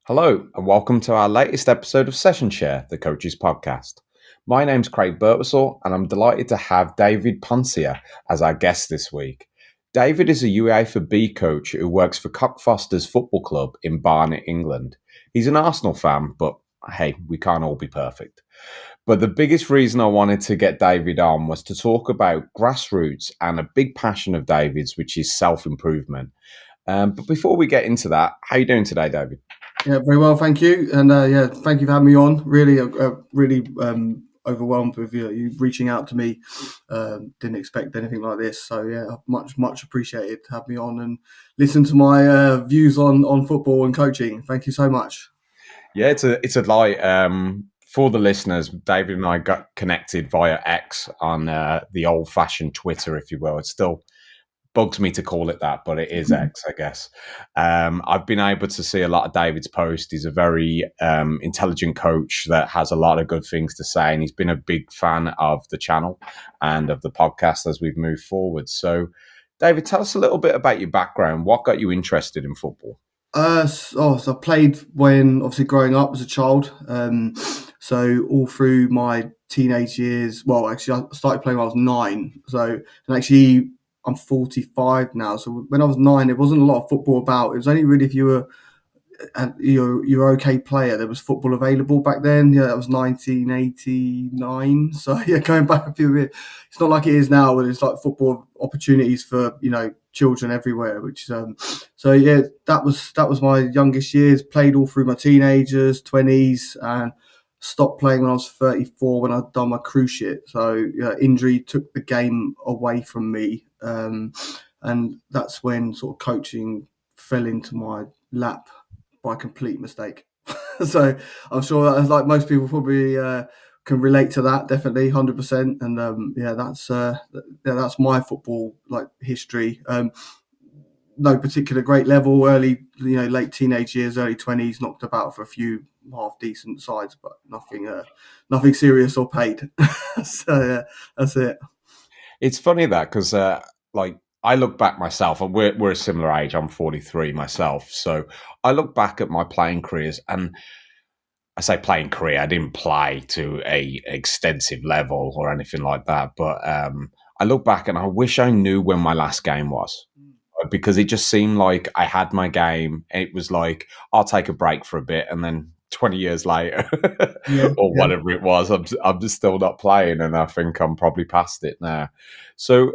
Hello, and welcome to our latest episode of Session Share, the Coaches Podcast. My name's Craig Birtwistle, and I'm delighted to have David Poncia as our guest this week. David is a UEFA B coach who works for Cockfosters Football Club in Barnet, England. He's an Arsenal fan, but hey, we can't all be perfect. But the biggest reason I wanted to get David on was to talk about grassroots and a big passion of David's, which is self-improvement. But before we get into that, how are you doing today, David? Yeah, very well, thank you, and thank you for having me on. Really overwhelmed with you reaching out to me. Didn't expect anything like this, so yeah, much appreciated to have me on and listen to my views on football and coaching. Thank you so much. Yeah, it's a lie. For the listeners, David and I got connected via X on the old-fashioned Twitter, if you will. It still bugs me to call it that, but it is X, I guess. I've been able to see a lot of David's posts. He's a very intelligent coach that has a lot of good things to say, and he's been a big fan of the channel and of the podcast as we've moved forward. So, David, tell us a little bit about your background. What got you interested in football? So I played when obviously growing up as a child. So all through my teenage years, well, actually, I started playing when I was 9. And actually, I'm 45 now. So when I was 9, there wasn't a lot of football about. It was only really if you were you're okay player. There was football available back then. Yeah, that was 1989. So yeah, going back a few years, it's not like it is now, where there's like football opportunities for children everywhere. So yeah, that was my youngest years. Played all through my teenagers, 20s, and stopped playing when I was 34 when I'd done my cruise ship. So injury took the game away from me, and that's when sort of coaching fell into my lap by complete mistake. So I'm sure that, like most people, probably can relate to that. Definitely, 100%. And that's my football like history. No particular great level. Late teenage years, early 20s, knocked about for a few half decent sides, but nothing serious or paid. So yeah, that's it. It's funny that because, I look back myself, and we're a similar age. I'm 43 myself, so I look back at my playing careers, and I say playing career. I didn't play to a extensive level or anything like that, but I look back and I wish I knew when my last game was, because it just seemed like I had my game. It was like I'll take a break for a bit, and then 20 years later, Yeah, or yeah. whatever it was, I'm just still not playing, and I think I'm probably past it now. So,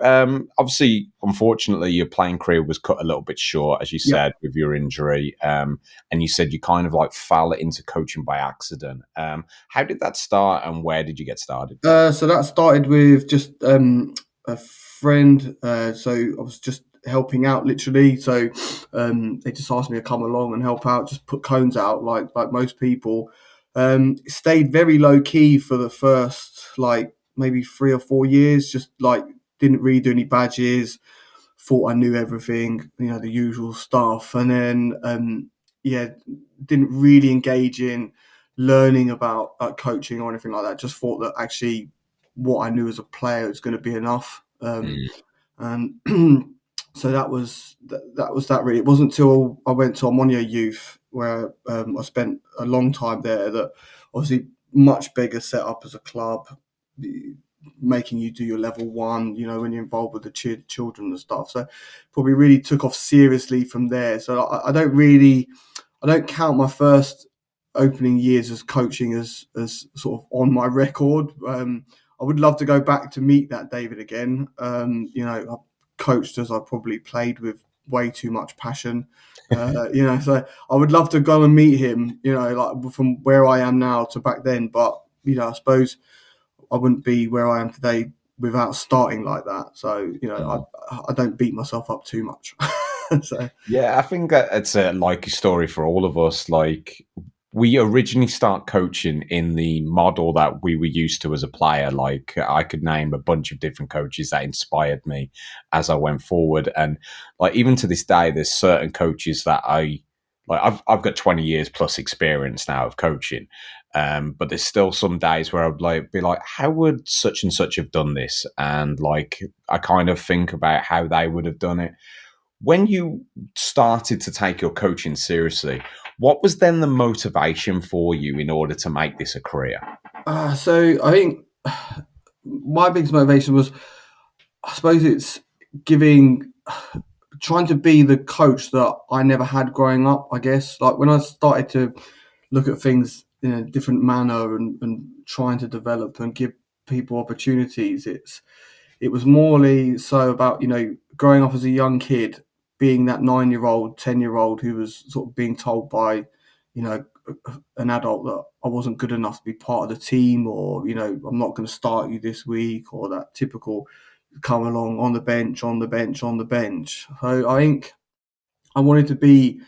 obviously, unfortunately, your playing career was cut a little bit short, as you Yeah. said, with your injury. And you said you kind of like fell into coaching by accident. How did that start, and where did you get started? So that started with just a friend. So I was just helping out, literally. So they just asked me to come along and help out, just put cones out, like most people. Stayed very low key for the first like maybe 3 or 4 years. Just like didn't really do any badges. Thought I knew everything, the usual stuff, and then yeah, didn't really engage in learning about coaching or anything like that. Just thought that actually what I knew as a player was going to be enough. Mm. And so that really. It wasn't until I went to Omonia Youth where I spent a long time there, that obviously much bigger setup as a club, making you do your level 1, when you're involved with the children and stuff. So probably really took off seriously from there. So I don't count my first opening years as coaching as sort of on my record. I would love to go back to meet that David again. I coached as I probably played with way too much passion. So I would love to go and meet him, like from where I am now to back then. But, I suppose I wouldn't be where I am today without starting like that. So, Mm. I don't beat myself up too much. So, Yeah, I think that it's a like a story for all of us. Like, we originally start coaching in the model that we were used to as a player. Like, I could name a bunch of different coaches that inspired me as I went forward, and like even to this day, there's certain coaches that I like. I've got 20 years plus experience now of coaching, but there's still some days where I'd like be like, how would such and such have done this? And like, I kind of think about how they would have done it. When you started to take your coaching seriously, what was then the motivation for you in order to make this a career? So I think my biggest motivation was, I suppose, it's giving, trying to be the coach that I never had growing up. I guess, like when I started to look at things in a different manner and trying to develop and give people opportunities, it was morely so about, growing up as a young kid, being that 9-year-old, 10-year-old who was sort of being told by, an adult that I wasn't good enough to be part of the team, or, I'm not going to start you this week, or that typical come along on the bench, on the bench, on the bench. So I think I wanted to be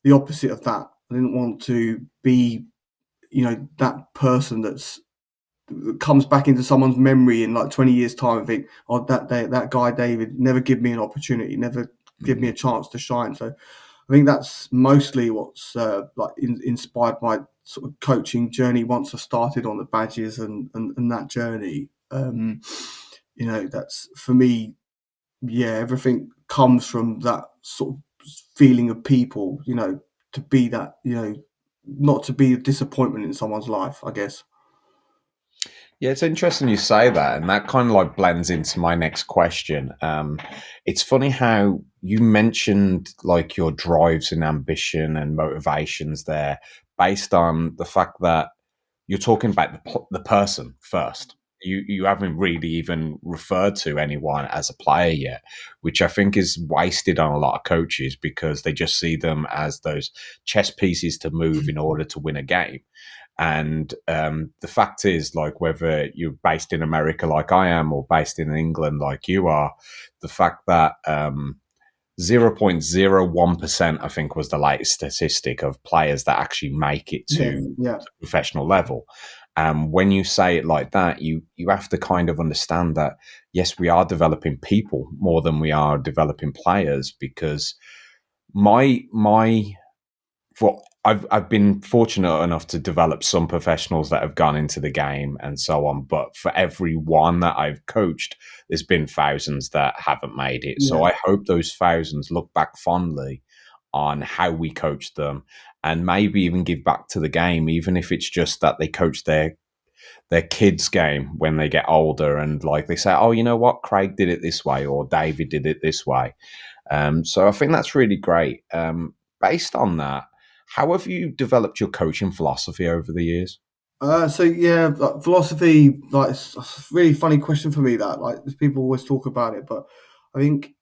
the opposite of that. I didn't want to be, that person that comes back into someone's memory in like 20 years time and think, oh, that guy David never give me an opportunity, never give me a chance to shine. So I think that's mostly what's inspired my sort of coaching journey once I started on the badges and that journey. That's for me. Yeah, everything comes from that sort of feeling of people. To be that. Not to be a disappointment in someone's life, I guess. Yeah, it's interesting you say that, and that kind of like blends into my next question. It's funny how you mentioned like your drives and ambition and motivations there, based on the fact that you're talking about the person first. You haven't really even referred to anyone as a player yet, which I think is wasted on a lot of coaches because they just see them as those chess pieces to move in order to win a game. And the fact is, like, whether you're based in America like I am or based in England like you are, the fact that 0.01%, I think, was the latest statistic of players that actually make it Yeah, to yeah, the professional level. When you say it like that, you have to kind of understand that, yes, we are developing people more than we are developing players, because my for I've been fortunate enough to develop some professionals that have gone into the game and so on. But for every one that I've coached, there's been thousands that haven't made it. So yeah, I hope those thousands look back fondly on how we coached them, and maybe even give back to the game, even if it's just that they coach their kids' game when they get older, and like they say, oh, you know what, Craig did it this way, or David did it this way. So I think that's really great. Based on that, how have you developed your coaching philosophy over the years? So yeah, like philosophy, like it's a really funny question for me. That like people always talk about it, but I think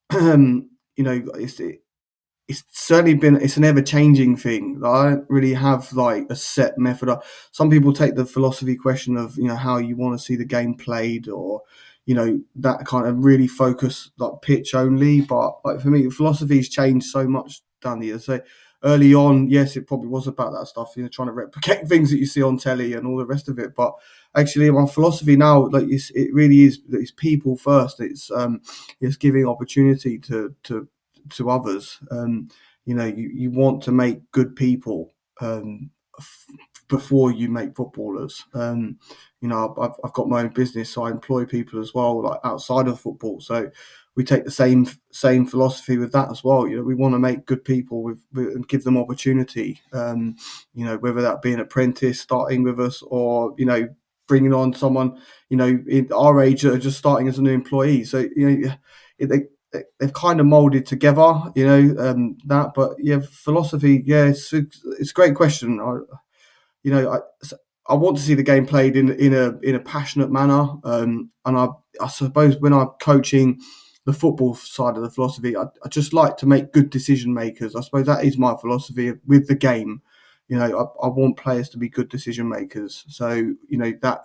it's certainly it's an ever changing thing. Like, I don't really have like a set method. Some people take the philosophy question of how you want to see the game played, or that kind of really focus like pitch only. But like for me, philosophy's changed so much down the years. So early on, yes, it probably was about that stuff. Trying to replicate things that you see on telly and all the rest of it. But actually, my philosophy now, like it really is, it's people first. It's giving opportunity to others. You want to make good people before you make footballers. I've got my own business, so I employ people as well, like outside of football. So we take the same philosophy with that as well. We want to make good people and give them opportunity. Whether that be an apprentice starting with us, or bringing on someone in our age that are just starting as a new employee. So they've kind of molded together, that. But yeah, philosophy, yeah, it's a great question. You know, I want to see the game played in a passionate manner, and I suppose when I'm coaching the football side of the philosophy, I just like to make good decision makers. I suppose that is my philosophy with the game. I want players to be good decision makers. So that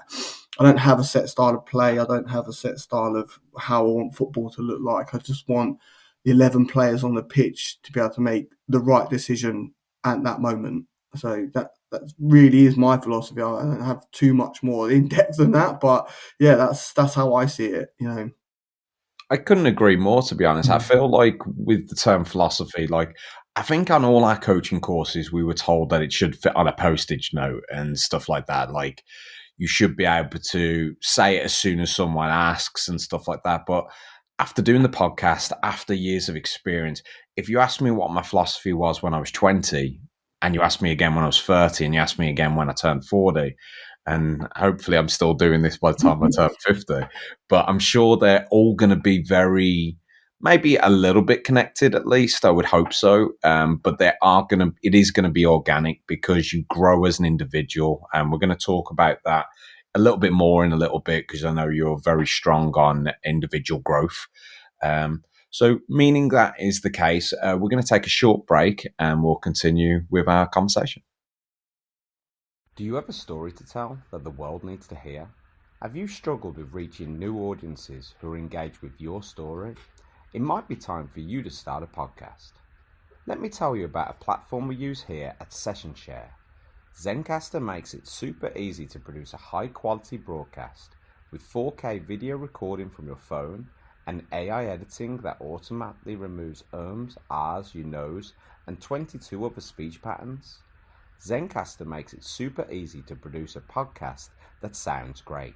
I don't have a set style of play. I don't have a set style of how I want football to look like. I just want the 11 players on the pitch to be able to make the right decision at that moment. So that really is my philosophy. I don't have too much more in depth than that, but yeah, that's how I see it. I couldn't agree more, to be honest. I Mm. feel like with the term philosophy, like I think on all our coaching courses, we were told that it should fit on a postage note and stuff like that. Like you should be able to say it as soon as someone asks and stuff like that. But after doing the podcast, after years of experience, if you asked me what my philosophy was when I was 20, and you asked me again when I was 30, and you asked me again when I turned 40, and hopefully I'm still doing this by the time I turn 50, but I'm sure they're all going to be very, maybe a little bit connected at least. I would hope so. But it is going to be organic because you grow as an individual. And we're going to talk about that a little bit more in a little bit because I know you're very strong on individual growth. So, meaning that is the case, we're going to take a short break and we'll continue with our conversation. Do you have a story to tell that the world needs to hear? Have you struggled with reaching new audiences who are engaged with your story? It might be time for you to start a podcast. Let me tell you about a platform we use here at Session Share. Zencastr makes it super easy to produce a high quality broadcast with 4K video recording from your phone and AI editing that automatically removes ums, ahs, you knows, and 22 other speech patterns. Zencastr makes it super easy to produce a podcast that sounds great.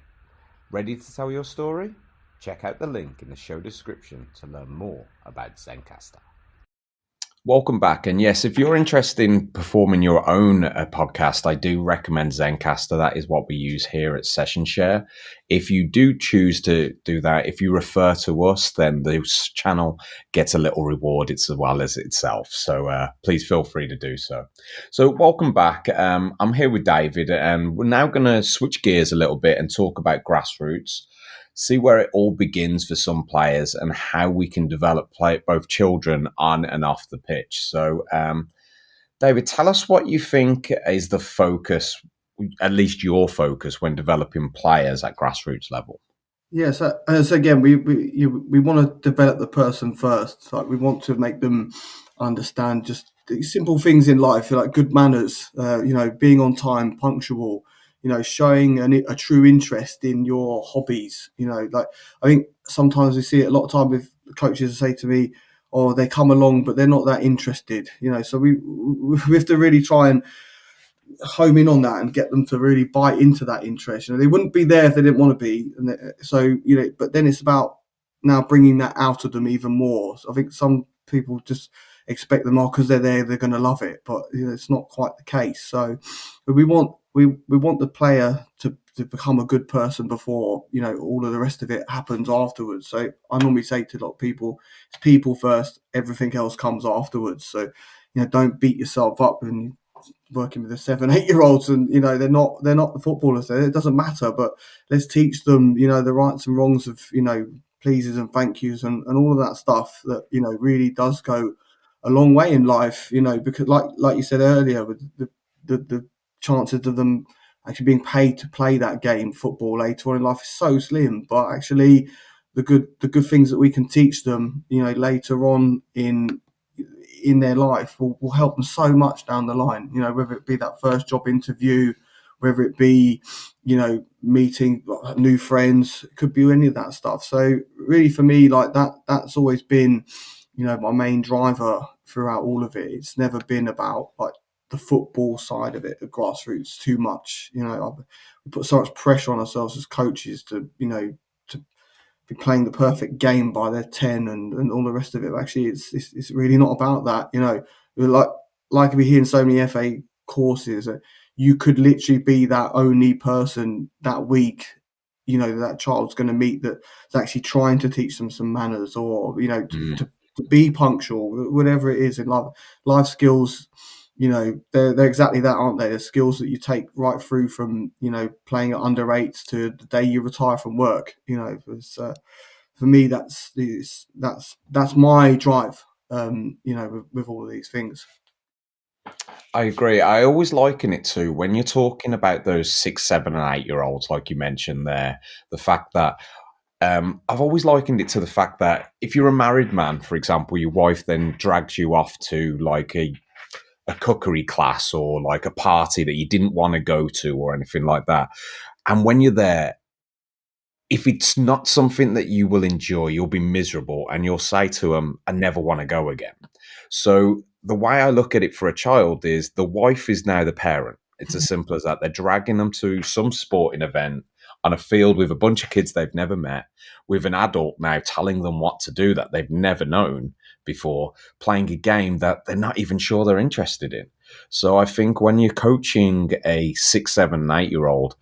Ready to tell your story? Check out the link in the show description to learn more about Zencastr. Welcome back. And yes, if you're interested in performing your own podcast, I do recommend Zencastr. That is what we use here at Session Share. If you do choose to do that, if you refer to us, then this channel gets a little reward as well as itself. So please feel free to do so. So welcome back. I'm here with David, and we're now going to switch gears a little bit and talk about grassroots. See where it all begins for some players and how we can develop both children on and off the pitch. So, David, tell us what you think is the focus, at least your focus, when developing players at grassroots level. Yeah, so again, we want to develop the person first. Like we want to make them understand just these simple things in life, like good manners. Being on time, punctual. Showing a true interest in your hobbies. Like I think sometimes we see it a lot of time with coaches who say to me, "Oh, they come along, but they're not that interested." So we have to really try and home in on that and get them to really buy into that interest. They wouldn't be there if they didn't want to be. And so, but then it's about now bringing that out of them even more. So I think some people just expect them, because they're there, they're going to love it. But it's not quite the case. So we want the player to become a good person before, all of the rest of it happens afterwards. So I normally say to a lot of people, it's people first, everything else comes afterwards. So, don't beat yourself up and working with the 7, 8-year-olds, and they're not the footballers. It doesn't matter, but let's teach them the rights and wrongs of pleases and thank yous and all of that stuff that really does go a long way in life. Because like you said earlier, with the chances of them actually being paid to play that game football later on in life is so slim, but actually the good things that we can teach them later on in their life will help them so much down the line, whether it be that first job interview, whether it be, meeting new friends, it could be any of that stuff. So really for me, like that's always been, my main driver throughout all of it. It's never been about like the football side of it, the grassroots too much. We put so much pressure on ourselves as coaches to be playing the perfect game by their 10 and all the rest of it. Actually, it's really not about that. Like we hear in so many FA courses, you could literally be that only person that week, that child's going to meet that's actually trying to teach them some manners, or to be punctual, whatever it is in life skills. They're exactly that, aren't they? The skills that you take right through from playing at under 8s to the day you retire from work. For me, that's my drive. With all of these things. I agree. I always liken it to when you're talking about those 6, 7, and 8-year-olds, like you mentioned there, the fact that I've always likened it to the fact that if you're a married man, for example, your wife then drags you off to like a cookery class or like a party that you didn't want to go to or anything like that. And when you're there, if it's not something that you will enjoy, you'll be miserable and you'll say to them, I never want to go again. So the way I look at it for a child is the wife is now the parent. It's as simple as that. They're dragging them to some sporting event on a field with a bunch of kids they've never met, with an adult now telling them what to do that they've never known before, playing a game that they're not even sure they're interested in. So I think when you're coaching a 6, 7, 8 year old,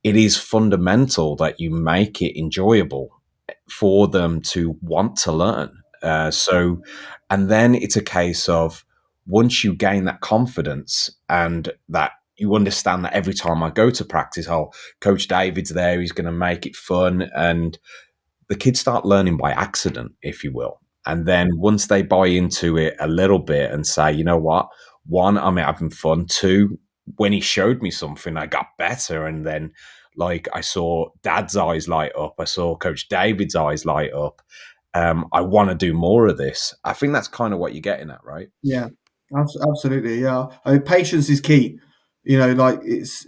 it is fundamental that you make it enjoyable for them to want to learn. And then it's a case of once you gain that confidence and that you understand that every time I go to practice, oh, Coach David's there, he's going to make it fun. And the kids start learning by accident, if you will. And then once they buy into it a little bit and say, you know what, one, I'm having fun. Two, when he showed me something, I got better. And then, like, I saw Dad's eyes light up. I saw Coach David's eyes light up. I want to do more of this. I think that's kind of what you're getting at, right? Yeah, absolutely. Yeah, I mean, patience is key. Like it's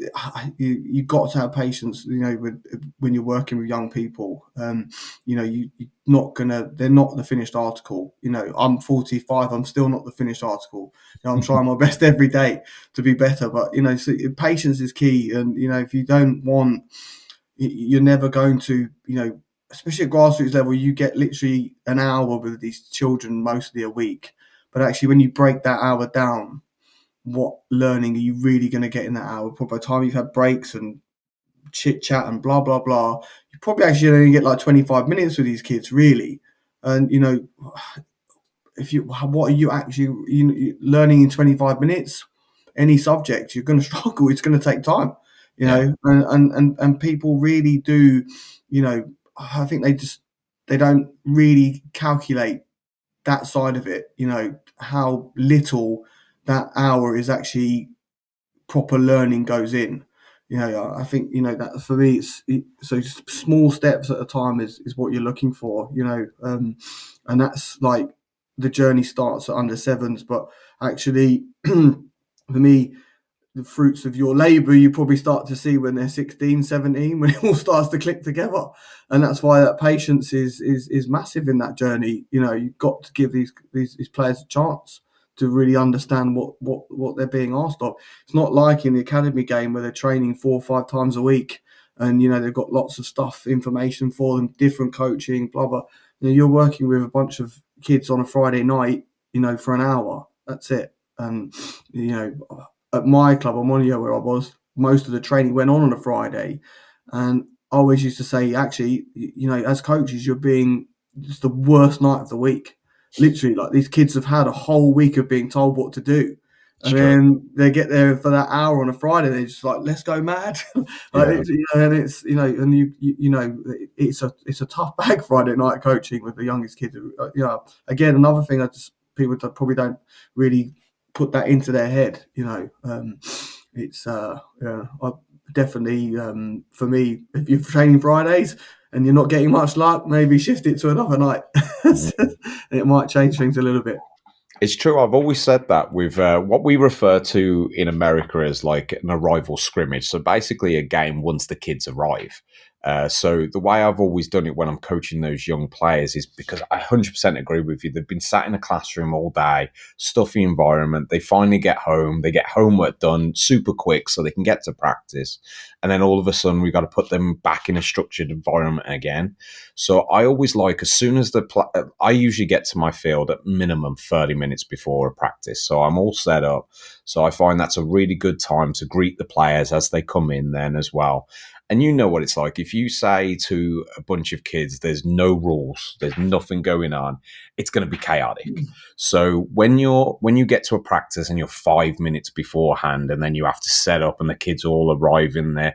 you got to have patience. When you're working with young people, you're not gonna. They're not the finished article. I'm 45. I'm still not the finished article. I'm trying my best every day to be better. But so patience is key. And if you don't want, you're never going to. Especially at grassroots level, you get literally an hour with these children mostly a week. But actually, when you break that hour down, what learning are you really going to get in that hour? Probably by the time you've had breaks and chit chat and blah, blah, blah, you probably actually only get like 25 minutes with these kids, really. And, what are you actually learning in 25 minutes? Any subject, you're going to struggle. It's going to take time, and people really do, I think they don't really calculate that side of it, how little that hour is actually proper learning goes in. I think, that for me, so small steps at a time is what you're looking for, and that's like the journey starts at under sevens, but actually for me, the fruits of your labor you probably start to see when they're 16, 17, when it all starts to click together. And that's why that patience is massive in that journey. You've got to give these players a chance to really understand what they're being asked of. It's not like in the academy game where they're training 4 or 5 times a week and they've got lots of stuff, information for them, different coaching, blah blah. You're working with a bunch of kids on a Friday night, for an hour. That's it. And at my club, I'm on here where I was, most of the training went on a Friday. And I always used to say, actually, as coaches, you're being just the worst night of the week. Literally, like these kids have had a whole week of being told what to do. It's And true. then they get there for that hour on a Friday. They're just like, "Let's go mad!" Yeah. And it's and it's a tough bag Friday night coaching with the youngest kids. Again, another thing people probably don't really put that into their head. It's I definitely for me, if you're training Fridays and you're not getting much luck, maybe shift it to another night. It might change things a little bit. It's true. I've always said that with what we refer to in America as like an arrival scrimmage. So basically, a game once the kids arrive. So the way I've always done it when I'm coaching those young players is because I 100% agree with you. They've been sat in a classroom all day, stuffy environment. They finally get home. They get homework done super quick so they can get to practice. And then all of a sudden, we've got to put them back in a structured environment again. So I always like, as soon as I usually get to my field at minimum 30 minutes before a practice. So I'm all set up. So I find that's a really good time to greet the players as they come in then as well. And you know what it's like. If you say to a bunch of kids, there's no rules, there's nothing going on, it's going to be chaotic. So when you get to a practice and you're 5 minutes beforehand and then you have to set up and the kids all arrive in there,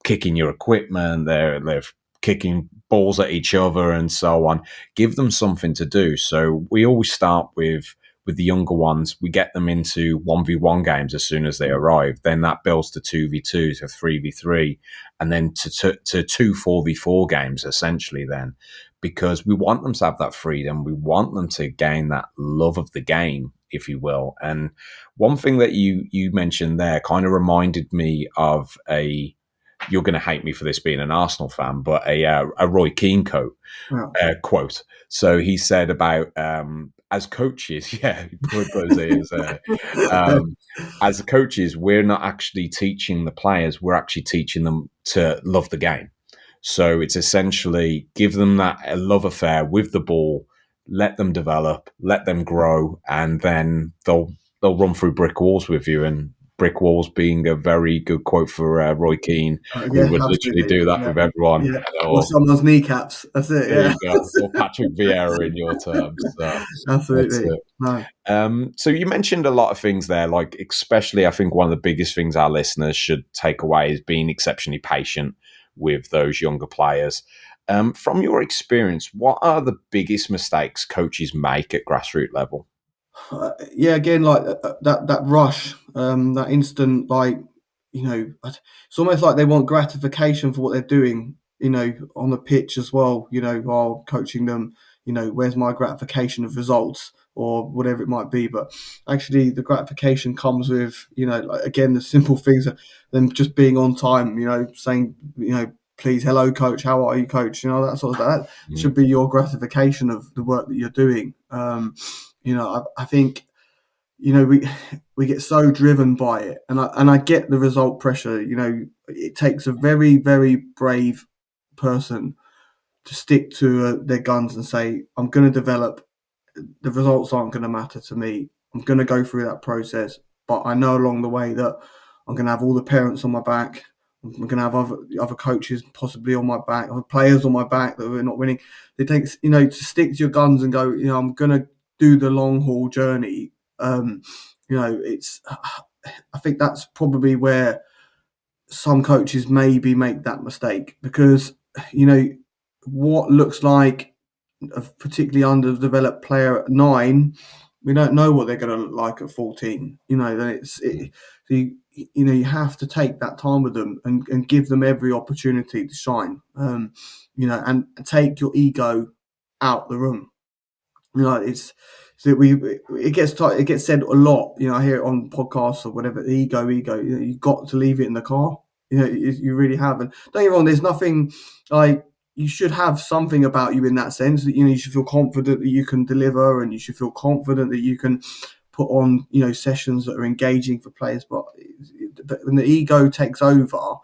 kicking your equipment, they're kicking balls at each other and so on, give them something to do. So we always start with the younger ones, we get them into 1v1 games as soon as they arrive. Then that builds to 2v2, to 3v3, and then to 2 4v4 games, essentially, then, because we want them to have that freedom. We want them to gain that love of the game, if you will. And one thing that you mentioned there kind of reminded me of you're going to hate me for this being an Arsenal fan, but a Roy Keane quote. So he said about as coaches, yeah, as coaches, we're not actually teaching the players; we're actually teaching them to love the game. So it's essentially give them that love affair with the ball, let them develop, let them grow, and then they'll run through brick walls with you. And brick walls being a very good quote for Roy Keane, who Yeah, would literally absolutely. do that Yeah, with everyone. yeah. Or Or someone's kneecaps. That's it. there Yeah, you go, or Patrick Vieira in your terms. So that's absolutely. it. No. So you mentioned a lot of things there, like especially I think one of the biggest things our listeners should take away is being exceptionally patient with those younger players. From your experience, what are the biggest mistakes coaches make at grassroots level? Yeah, again, like that rush, that instant, like it's almost like they want gratification for what they're doing, on the pitch as well, while coaching them. Where's my gratification of results or whatever it might be? But actually, the gratification comes with, like, again, the simple things, them just being on time, saying, please, hello, coach, how are you, coach? That sort of that Mm. should be your gratification of the work that you're doing. I think we get so driven by it, and I get the result pressure. It takes a very, very brave person to stick to their guns and say, I'm going to develop. The results aren't going to matter to me. I'm going to go through that process, but I know along the way that I'm going to have all the parents on my back. I'm going to have other coaches possibly on my back, other players on my back that we're not winning. It takes, to stick to your guns and go, I'm going to do the long haul journey. It's, I think that's probably where some coaches maybe make that mistake because, what looks like a particularly underdeveloped player at 9, we don't know what they're going to look like at 14. Then you have to take that time with them and give them every opportunity to shine. And take your ego out the room. It's so it gets said a lot. I hear it on podcasts or whatever. Ego. You've got to leave it in the car. You really have. And don't get me wrong. There's nothing like you should have something about you in that sense that you should feel confident that you can deliver, and you should feel confident that you can put on sessions that are engaging for players. But when the ego takes over,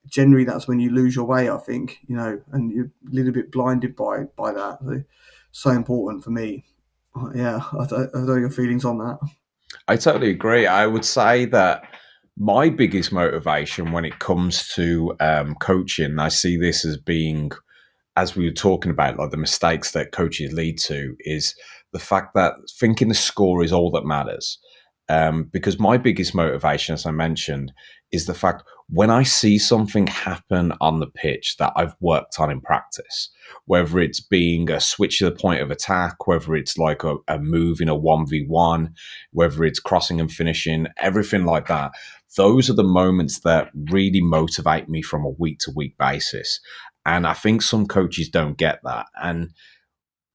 generally that's when you lose your way. I think and you're a little bit blinded by that. So important for me. Yeah, I don't know your feelings on that. I totally agree. I would say that my biggest motivation when it comes to coaching, I see this as being, as we were talking about, like the mistakes that coaches lead to, is the fact that thinking the score is all that matters. Because my biggest motivation, as I mentioned, is the fact when I see something happen on the pitch that I've worked on in practice, whether it's being a switch to the point of attack, whether it's like a move in a 1v1, whether it's crossing and finishing, everything like that. Those are the moments that really motivate me from a week to week basis. And I think some coaches don't get that. And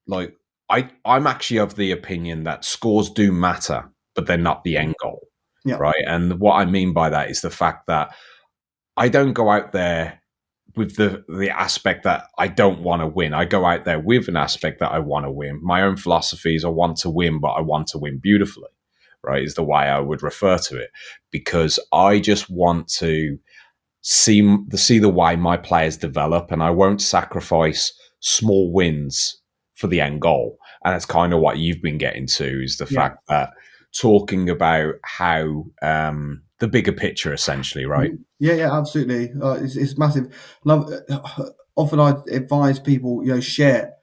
like I'm actually of the opinion that scores do matter, but they're not the end goal. Yeah, Right. And what I mean by that is the fact that I don't go out there with the aspect that I don't want to win. I go out there with an aspect that I want to win. My own philosophy is I want to win, but I want to win beautifully, right? Is the way I would refer to it. Because I just want to see the way my players develop, and I won't sacrifice small wins for the end goal. And that's kind of what you've been getting to, is the yeah. fact that talking about how the bigger picture, essentially, right? Yeah, absolutely. It's massive. Love. Often I advise people, share,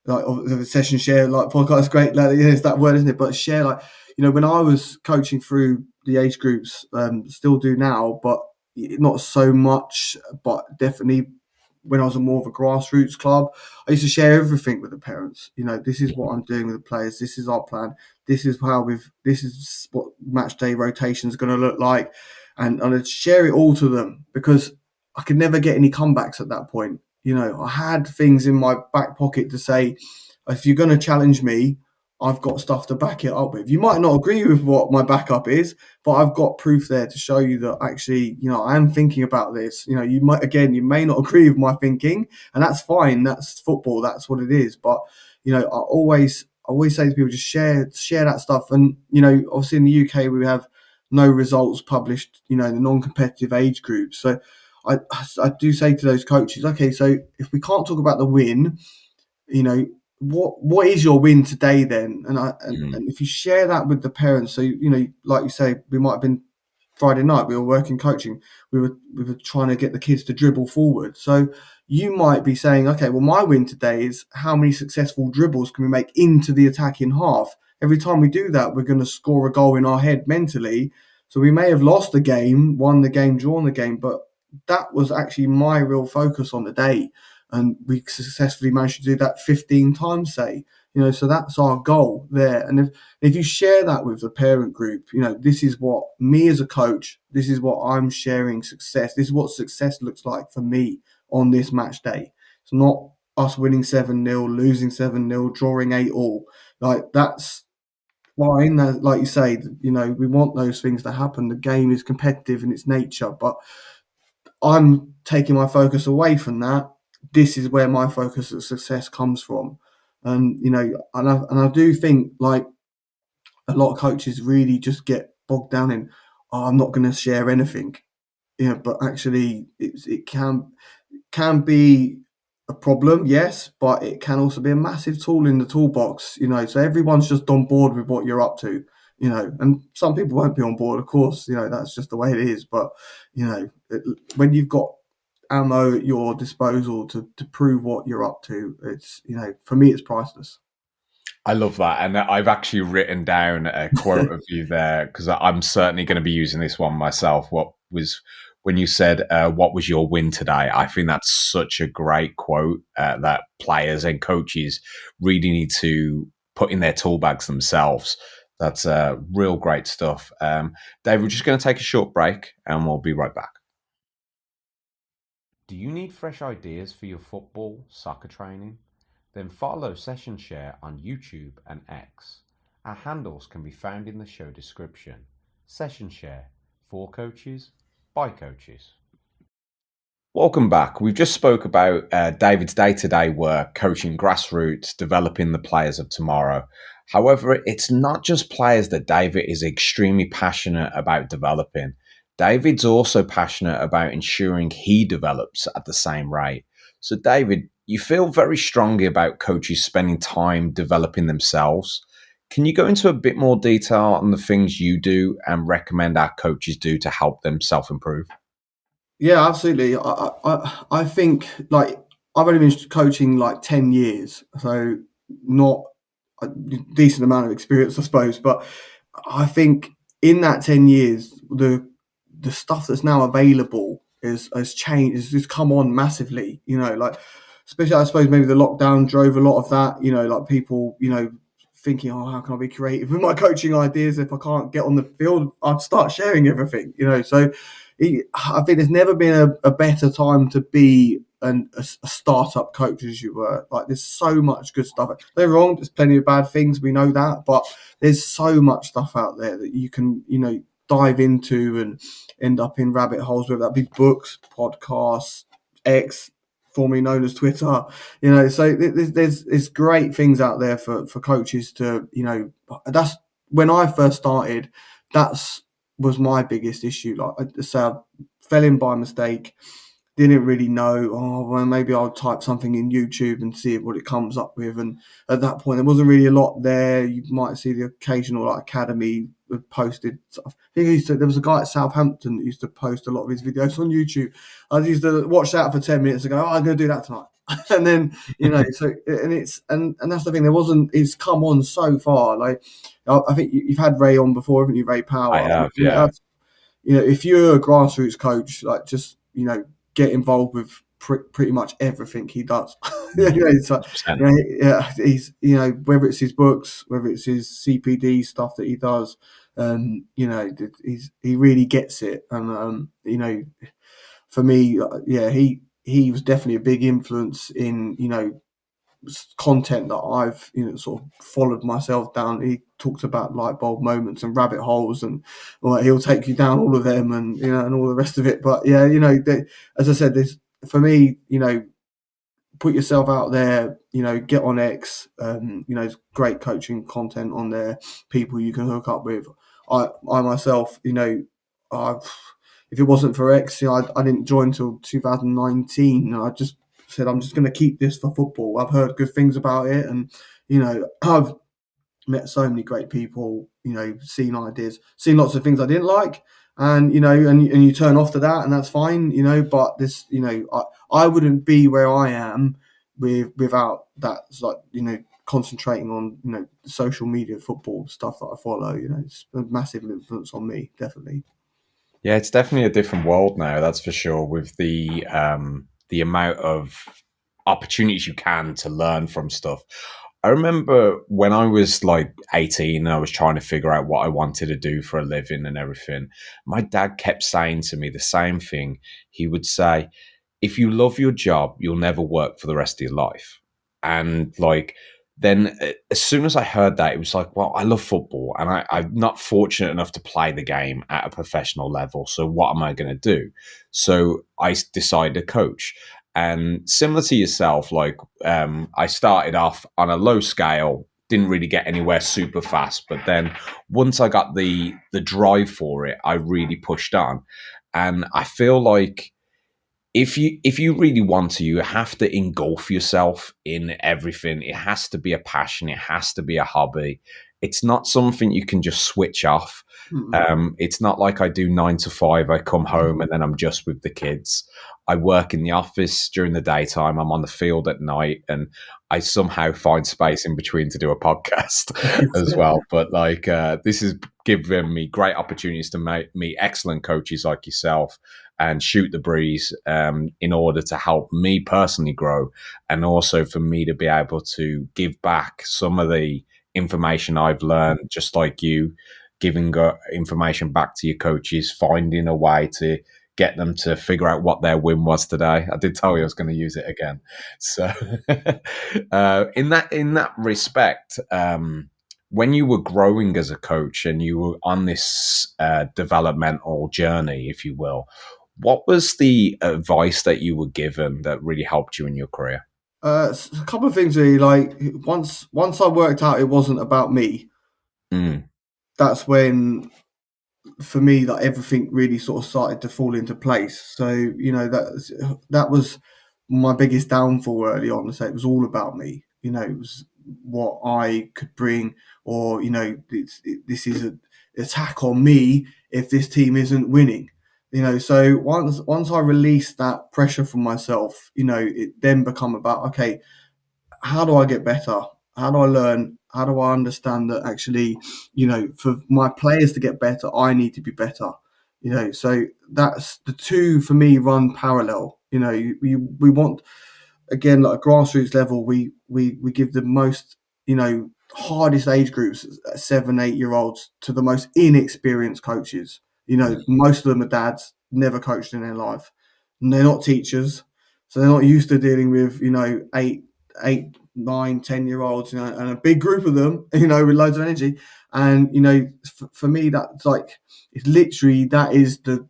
like the session share, like podcast. Great, like, it's that word, isn't it? But share, like, when I was coaching through the age groups, still do now, but not so much. But definitely, when I was more of a grassroots club, I used to share everything with the parents. This is what I'm doing with the players. This is our plan. This is This is what match day rotation is going to look like, and I'd share it all to them because I could never get any comebacks at that point. I had things in my back pocket to say, if you're going to challenge me, I've got stuff to back it up with. You might not agree with what my backup is, but I've got proof there to show you that actually, I am thinking about this. You may not agree with my thinking, and that's fine. That's football. That's what it is. But, I always say to people, just share that stuff. And, obviously in the UK, we have no results published, in the non-competitive age groups. So I do say to those coaches, okay, so if we can't talk about the win, you know, what is your win today then? And if you share that with the parents, so like you say, we might have been Friday night, we were working coaching, we were trying to get the kids to dribble forward. So you might be saying, okay, well, my win today is how many successful dribbles can we make into the attacking half? Every time we do that, we're going to score a goal in our head mentally. So we may have lost the game, won the game, drawn the game, but that was actually my real focus on the day. And we successfully managed to do that 15 times, say. So that's our goal there. And if you share that with the parent group, this is what me as a coach, this is what I'm sharing success. This is what success looks like for me on this match day. It's not us winning 7-0, losing 7-0, drawing 8-all. Like, that's fine. Like you say, we want those things to happen. The game is competitive in its nature, but I'm taking my focus away from that. This is where my focus of success comes from. And I do think, like, a lot of coaches really just get bogged down in, I'm not going to share anything. But actually it can be a problem, yes, but it can also be a massive tool in the toolbox, so everyone's just on board with what you're up to, and some people won't be on board, of course, that's just the way it is. But, when you've got ammo at your disposal to prove what you're up to, it's, for me, it's priceless. I love that. And I've actually written down a quote of you there because I'm certainly going to be using this one myself. What was when you said, what was your win today? I think that's such a great quote that players and coaches really need to put in their tool bags themselves. That's real great stuff. Dave, we're just going to take a short break and we'll be right back. Do you need fresh ideas for your football, soccer training? Then follow Session Share on YouTube and X. Our handles can be found in the show description. Session Share, for coaches, by coaches. Welcome back. We've just spoke about David's day-to-day work, coaching grassroots, developing the players of tomorrow. However, it's not just players that David is extremely passionate about developing. David's also passionate about ensuring he develops at the same rate. So, David, you feel very strongly about coaches spending time developing themselves. Can you go into a bit more detail on the things you do and recommend our coaches do to help them self-improve? Yeah, absolutely. I think, like, I've only been coaching like 10 years, so not a decent amount of experience, I suppose. But I think in that 10 years, the stuff that's now available has changed, has come on massively. Like, especially, I suppose, maybe the lockdown drove a lot of that. Like, people, thinking, oh, how can I be creative with my coaching ideas if I can't get on the field? I'd start sharing everything. So I think there's never been a better time to be a startup coach as you were. Like, there's so much good stuff. They're wrong. There's plenty of bad things. We know that, but there's so much stuff out there that you can, dive into and end up in rabbit holes, whether that be books, podcasts, X, formerly known as Twitter. So there's great things out there for coaches to, that's when I first started. That's was my biggest issue. Like I say, I fell in by mistake, didn't really know, oh, well, maybe I'll type something in YouTube and see what it comes up with. And at that point, there wasn't really a lot there. You might see the occasional like academy posted stuff. I think there was a guy at Southampton that used to post a lot of his videos on YouTube. I used to watch that for 10 minutes and go, oh, I'm going to do that tonight. And then, so, and that's the thing, it's come on so far. Like, I think you've had Ray on before, haven't you, Ray Power? I have, yeah. If you're a grassroots coach, like, just, get involved with pretty much everything he does. So, 100%. he's, whether it's his books, whether it's his CPD stuff that he does, he really gets it. And, for me, he was definitely a big influence in, content that I've sort of followed myself down. He talks about light bulb moments and rabbit holes, and he'll take you down all of them, and and all the rest of it. But yeah, as I said, this for me, put yourself out there, get on X. There's great coaching content on there, people you can hook up with. I myself, I've if it wasn't for X, I didn't join until 2019. And I just said, I'm just going to keep this for football. I've heard good things about it. And, I've met so many great people, seen ideas, seen lots of things I didn't like. And, and you turn off to that, and that's fine, but this, I wouldn't be where I am without that, like, concentrating on, social media football stuff that I follow. It's a massive influence on me, definitely. Yeah, it's definitely a different world now, that's for sure, with the amount of opportunities you can to learn from stuff. I remember when I was like 18 and I was trying to figure out what I wanted to do for a living and everything, my dad kept saying to me the same thing. He would say, if you love your job, you'll never work for the rest of your life. And like, then as soon as I heard that, it was like, well, I love football and I'm not fortunate enough to play the game at a professional level. So what am I going to do? So I decided to coach. And similar to yourself, like I started off on a low scale, didn't really get anywhere super fast. But then once I got the drive for it, I really pushed on. And I feel like if you really want to, you have to engulf yourself in everything. It has to be a passion. It has to be a hobby. It's not something you can just switch off. Mm-mm. It's not like I do 9 to 5. I come home and then I'm just with the kids. I work in the office during the daytime. I'm on the field at night, and I somehow find space in between to do a podcast as well. But like, this has given me great opportunities to meet excellent coaches like yourself and shoot the breeze in order to help me personally grow, and also for me to be able to give back some of the information I've learned, just like you, giving information back to your coaches, finding a way to get them to figure out what their win was today. I did tell you I was going to use it again. So, in that respect, when you were growing as a coach and you were on this developmental journey, if you will, what was the advice that you were given that really helped you in your career? A couple of things really. Like, once I worked out it wasn't about me, Mm, that's when, for me, that everything really sort of started to fall into place. So, that was my biggest downfall early on. So it was all about me. It was what I could bring, or this is an attack on me if this team isn't winning. So once I released that pressure from myself, it then become about, okay, how do I get better? How do I learn? How do I understand that actually, for my players to get better, I need to be better. So that's the two for me run parallel. We want, again, like a grassroots level, we give the most, hardest age groups, 7, 8 year olds, to the most inexperienced coaches. Most of them are dads, never coached in their life, and they're not teachers, so they're not used to dealing with 8, 9, 10 year olds, and a big group of them, with loads of energy. And for me, that's like, it's literally, that is the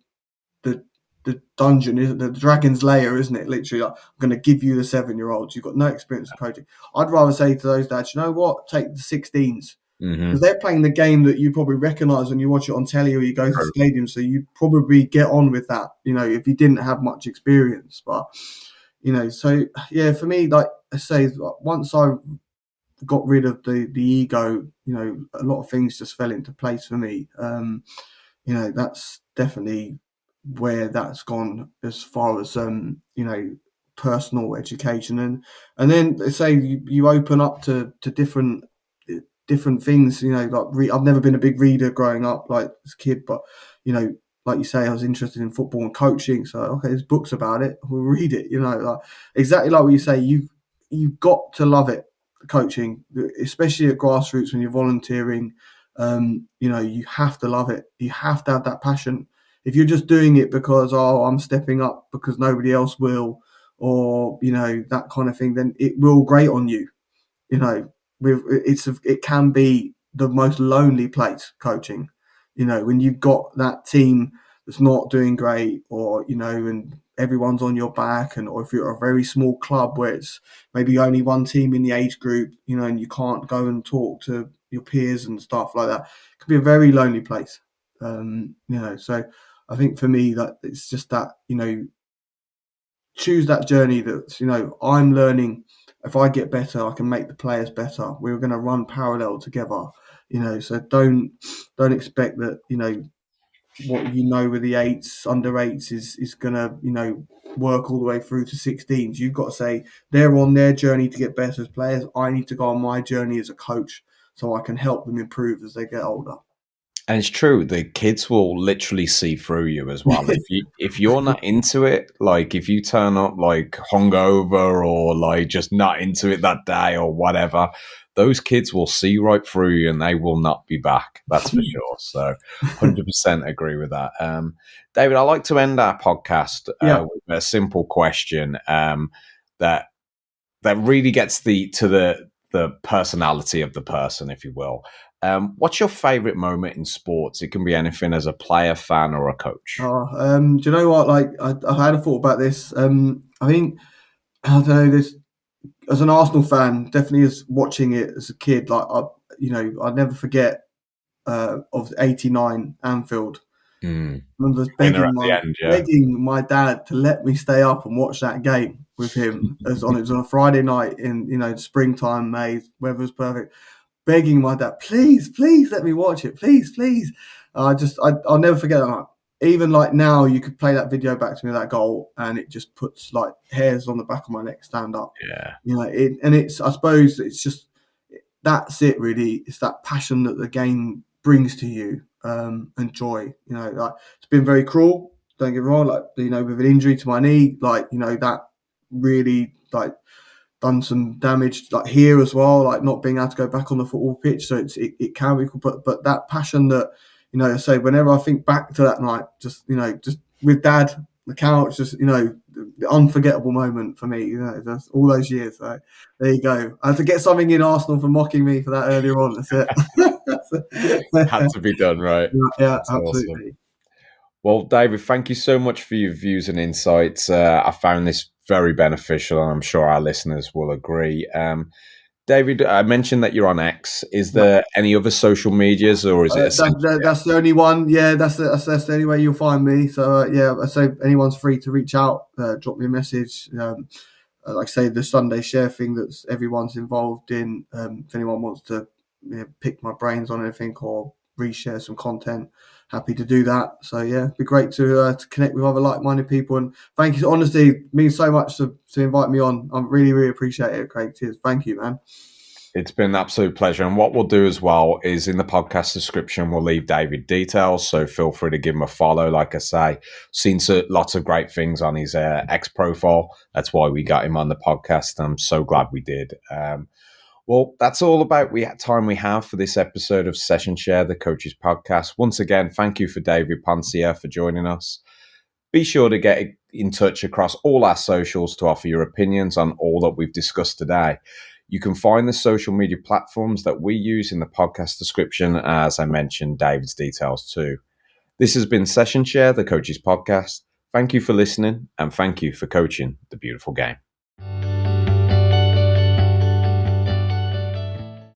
the dungeon, isn't the dragon's lair, isn't it? Literally, like, I'm going to give you the 7 year olds. You've got no experience of coaching. I'd rather say to those dads, you know what, take the 16s, because hmm they're playing the game that you probably recognise when you watch it on telly or you go to the True. stadium. So you probably get on with that, if you didn't have much experience. But so yeah, for me, like I say, once I got rid of the ego, a lot of things just fell into place for me. That's definitely where that's gone as far as personal education. And then they say you open up to different things. Like, I've never been a big reader growing up, like, as a kid, but like you say, I was interested in football and coaching. So, okay, there's books about it, we'll read it. Like, exactly like what you say, you've got to love it, coaching, especially at grassroots when you're volunteering. You have to love it. You have to have that passion. If you're just doing it because, I'm stepping up because nobody else will, or that kind of thing, then it will grate on you. You know, it can be the most lonely place, coaching. When you've got that team that's not doing great, or and everyone's on your back, or if you're a very small club where it's maybe only one team in the age group, and you can't go and talk to your peers and stuff like that, it can be a very lonely place. So I think for me that it's just that, choose that journey that, I'm learning. If I get better, I can make the players better. We're going to run parallel together, so don't expect that, what with the eights, under eights is gonna, work all the way through to 16s. You've got to say they're on their journey to get better as players. I need to go on my journey as a coach so I can help them improve as they get older. And it's true, the kids will literally see through you as well. If you're not into it, like if you turn up like hungover or like just not into it that day or whatever, those kids will see right through you and they will not be back. That's for sure. So 100% agree with that. David, I like to end our podcast Yeah. with a simple question that really gets to the personality of the person, if you will. What's your favorite moment in sports? It can be anything as a player, fan, or a coach. Do you know what? Like, I had a thought about this. I think, I don't know, this as an Arsenal fan, definitely as watching it as a kid. Like, I'd never forget of '89 Anfield. Mm. I remember just Winner at the end, yeah. begging my dad to let me stay up and watch that game with him. It was on a Friday night in springtime, May, weather was perfect. Begging my dad, please, please let me watch it, please, please. I'll never forget that night. Even like now, you could play that video back to me, that goal, and it just puts like hairs on the back of my neck stand up. Yeah. I suppose it's just, that's it really. It's that passion that the game brings to you, and joy. Like, it's been very cruel. Don't get me wrong. Like, with an injury to my knee, like, that really like done some damage, like here as well. Like, not being able to go back on the football pitch. So it can be cool, but that passion that, I say whenever I think back to that night, just with dad, the couch, just the unforgettable moment for me. That's all those years. So there you go. I had to get something in Arsenal for mocking me for that earlier on. That's it. Had to be done, right? Yeah, That's awesome. absolutely. Well, David, thank you so much for your views and insights. I found this very beneficial, and I'm sure our listeners will agree. David, I mentioned that you're on X. Is there any other social medias, or is it essentially? That's the only one. Yeah, that's the only way you'll find me. So yeah, I say anyone's free to reach out, drop me a message. Like I say, the Sunday share thing that's everyone's involved in. If anyone wants to pick my brains on anything or reshare some content, happy to do that. So yeah, it'd be great to connect with other like-minded people. And thank you. Honestly, it means so much to invite me on. I really, really appreciate it, Craig. Cheers. Thank you, man. It's been an absolute pleasure. And what we'll do as well is in the podcast description, we'll leave David details. So feel free to give him a follow. Like I say, seen lots of great things on his X profile. That's why we got him on the podcast. I'm so glad we did. Well, that's all about time we have for this episode of Session Share, the Coaches Podcast. Once again, thank you for David Poncia for joining us. Be sure to get in touch across all our socials to offer your opinions on all that we've discussed today. You can find the social media platforms that we use in the podcast description, as I mentioned, David's details too. This has been Session Share, the Coaches Podcast. Thank you for listening, and thank you for coaching the beautiful game.